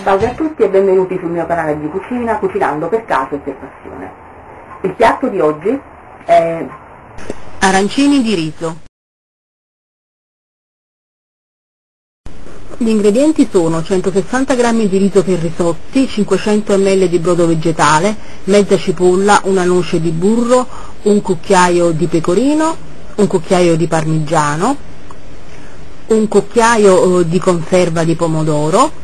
Salve a tutti e benvenuti sul mio canale di cucina, Cucinando per caso e per passione. Il piatto di oggi è arancini di riso. Gli ingredienti sono 160 g di riso per risotti, 500 ml di brodo vegetale, mezza cipolla, una noce di burro, un cucchiaio di pecorino, un cucchiaio di parmigiano, un cucchiaio di conserva di pomodoro,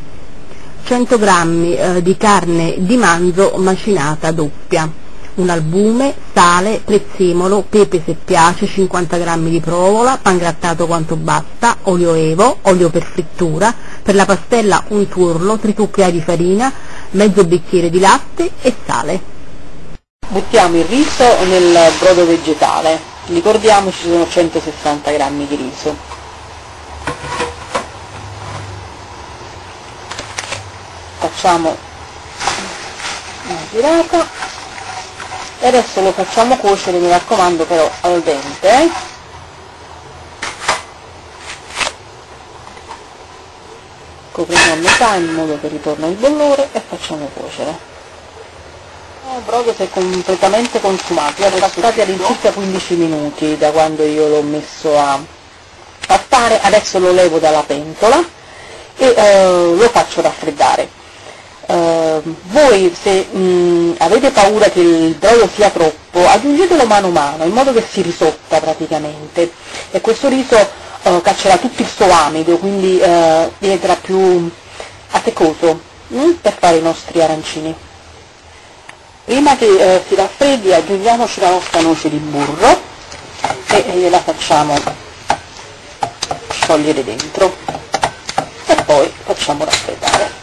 100 g di carne di manzo macinata doppia, un albume, sale, prezzemolo, pepe se piace, 50 g di provola, pangrattato quanto basta, olio evo, olio per frittura, per la pastella un tuorlo, 3 cucchiai di farina, mezzo bicchiere di latte e sale. Buttiamo il riso nel brodo vegetale, ricordiamoci sono 160 g di riso. Facciamo una girata e adesso lo facciamo cuocere, mi raccomando però al dente, copriamo a metà in modo che ritorni il bollore e facciamo cuocere. Il brodo si è completamente consumato, è passati all'incirca 15 minuti da quando io l'ho messo a fare, adesso lo levo dalla pentola e lo faccio raffreddare. Voi se avete paura che il brodo sia troppo, aggiungetelo mano a mano in modo che si risotta praticamente e questo riso caccerà tutto il suo amido, quindi diventerà più atteccoso per fare i nostri arancini. Prima che si raffreddi aggiungiamoci la nostra noce di burro e gliela facciamo sciogliere dentro e poi facciamo raffreddare.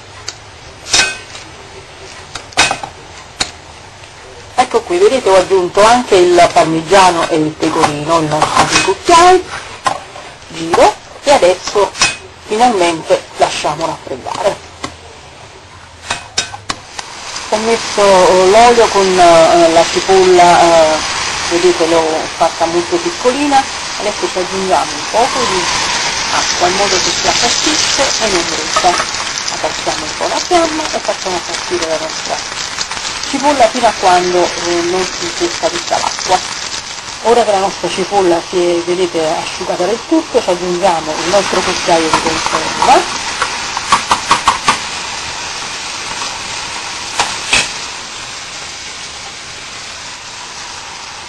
Ecco qui, vedete, ho aggiunto anche il parmigiano e il pecorino, il nostro cucchiai, giro e adesso finalmente lasciamo raffreddare. Ho messo l'olio con la cipolla, vedete l'ho fatta molto piccolina, adesso ci aggiungiamo un poco di acqua in modo che si appassisce e non brucia. Abbassiamo un po' la fiamma e facciamo partire la nostra cipolla fino a quando non si secca tutta l'acqua. Ora che la nostra cipolla si è, vedete, asciugata del tutto, ci aggiungiamo il nostro cucchiaio di conserva,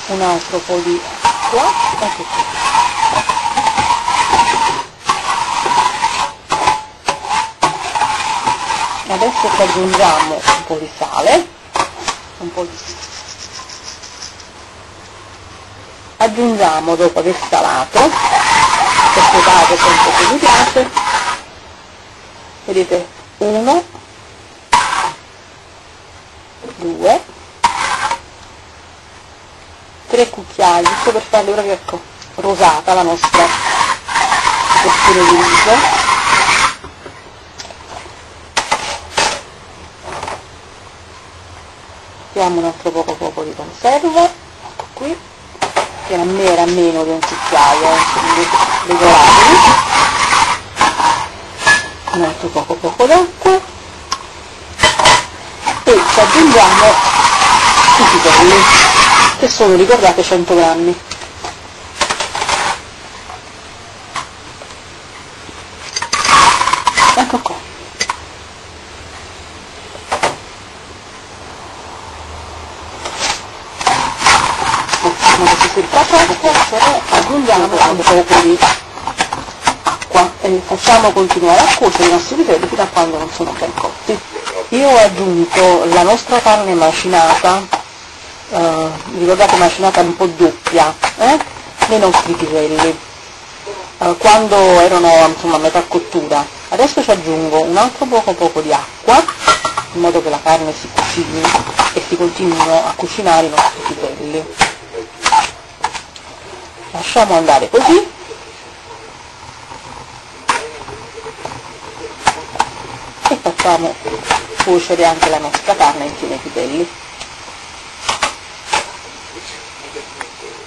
un altro po' di acqua, ecco qui. Adesso ci aggiungiamo un po' di sale, aggiungiamo dopo aver salato, questo caso sempre che mi piace, vedete, 1, 2, 3 cucchiai, giusto per farle proprio, ecco, rosata la nostra porzione di riso. Mettiamo un altro poco di conserva, ecco qui, che a me era meno di un cucchiaio, quindi regolatevi, un altro poco d'acqua e ci aggiungiamo i piselli, che sono, ricordate, 100 grammi. Ecco qua. Aggiungiamo un po' di acqua e facciamo continuare a cuocere i nostri piselli fino a quando non sono ben cotti. Io ho aggiunto la nostra carne macinata, ricordate, macinata un po' doppia, nei nostri piselli, quando erano, insomma, a metà cottura. Adesso ci aggiungo un altro poco di acqua in modo che la carne si cucini e si continuino a cucinare i nostri piselli. Lasciamo andare così e facciamo cuocere anche la nostra carne insieme ai piselli.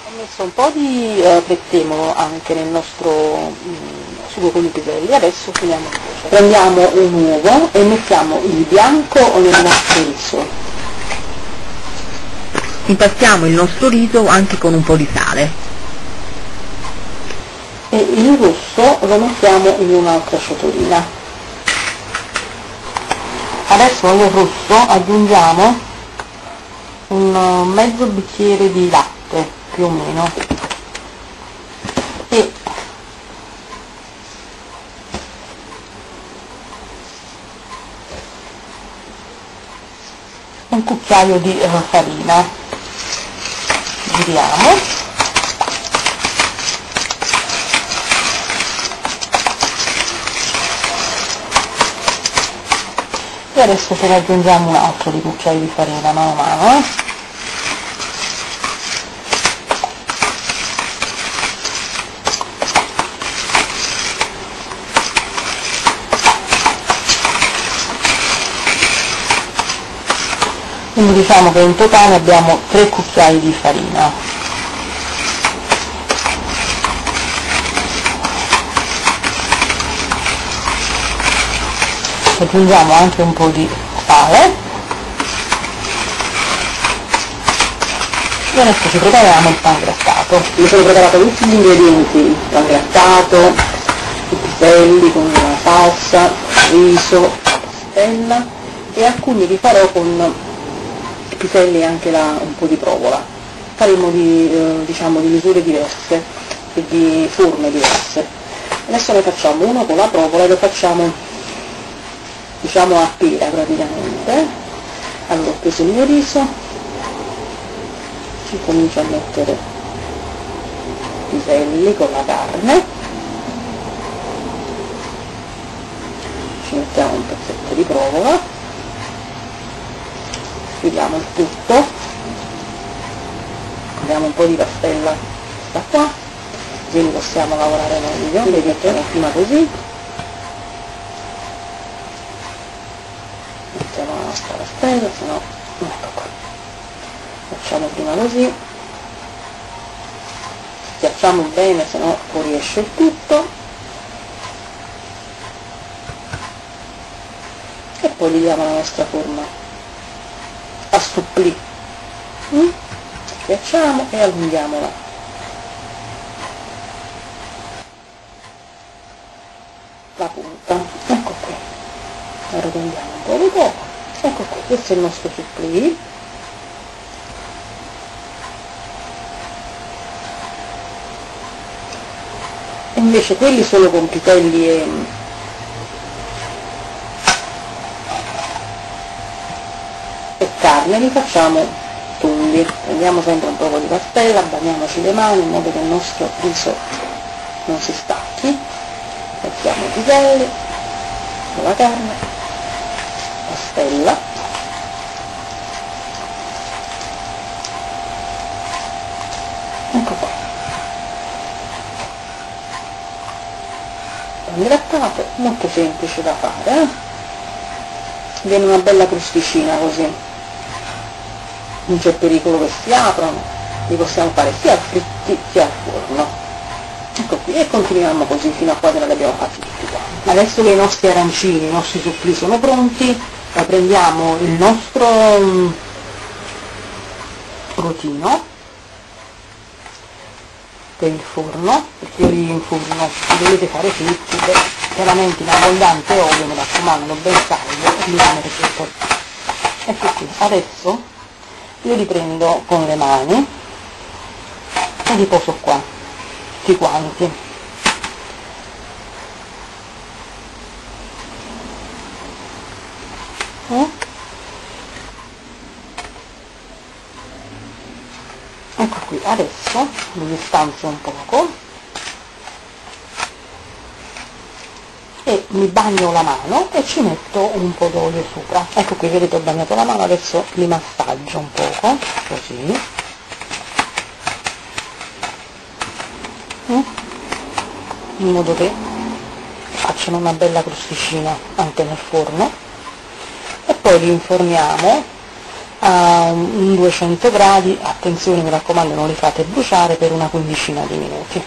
Ho messo un po' di prezzemolo anche nel nostro sugo con i piselli. Adesso finiamo di cuocere. Prendiamo un uovo e mettiamo il bianco nel nostro riso. Impastiamo il nostro riso anche con un po' di sale. E il rosso lo mettiamo in un'altra ciotolina. Adesso al rosso aggiungiamo un mezzo bicchiere di latte, più o meno, e un cucchiaio di farina. Giriamo. E adesso ce ne aggiungiamo un altro di cucchiaio di farina mano a mano. Quindi diciamo che in totale abbiamo 3 cucchiai di farina. Aggiungiamo anche un po' di sale e adesso ci prepariamo il pangrattato. Mi sono preparato tutti gli ingredienti, il pangrattato, i piselli con la salsa, il riso, la pastella, e alcuni li farò con i piselli e anche un po' di provola. Faremo diciamo di misure diverse e di forme diverse. Adesso ne facciamo uno con la provola e lo facciamo diciamo a pera praticamente. Allora ho preso il mio riso, ci comincio a mettere i piselli con la carne, ci mettiamo un pezzetto di provola, chiudiamo il tutto, abbiamo un po' di pastella da qua, così possiamo lavorare meglio, le mettiamo prima così, mettiamo la nostra pastella, se no, ecco qua, facciamo prima così, schiacciamo bene, se no fuoriesce il tutto, e poi gli diamo la nostra forma a supplì, schiacciamo e allunghiamola. La punta, ecco qui, arrotondiamo un po' di poco, ecco qui, questo è il nostro supplì. E invece quelli solo con piselli e carne li facciamo tondi. Prendiamo sempre un po' di pastella, bagniamoci le mani in modo che il nostro riso non si stacchi, mettiamo i piselli con la carne, pastella, ecco qua, grattato, molto semplice da fare, viene una bella crosticina così, non c'è pericolo che si aprono, li possiamo fare sia fritti sia al forno. Ecco qui, e continuiamo così fino a quando li abbiamo fatti tutti quanti. Adesso che i nostri arancini, i nostri supplì sono pronti, prendiamo il nostro rotino per il forno, perché io li in forno li dovete fare fritti, chiaramente in abbondante olio, mi raccomando, ben caldo, li immergete. Ecco qui, adesso io li prendo con le mani e li poso qua, tutti quanti. Ecco qui, adesso li stanzio un poco e mi bagno la mano e ci metto un po' d'olio sopra. Ecco qui, vedete, ho bagnato la mano, adesso li massaggio un poco, così, in modo che facciano una bella crosticina anche nel forno, e poi li inforniamo a 200 gradi, attenzione, mi raccomando, non li fate bruciare, per una quindicina di minuti.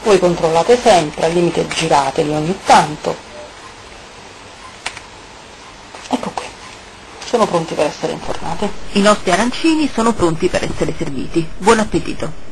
Voi controllate sempre, al limite girateli ogni tanto. Ecco qui, sono pronti per essere infornati. I nostri arancini sono pronti per essere serviti. Buon appetito!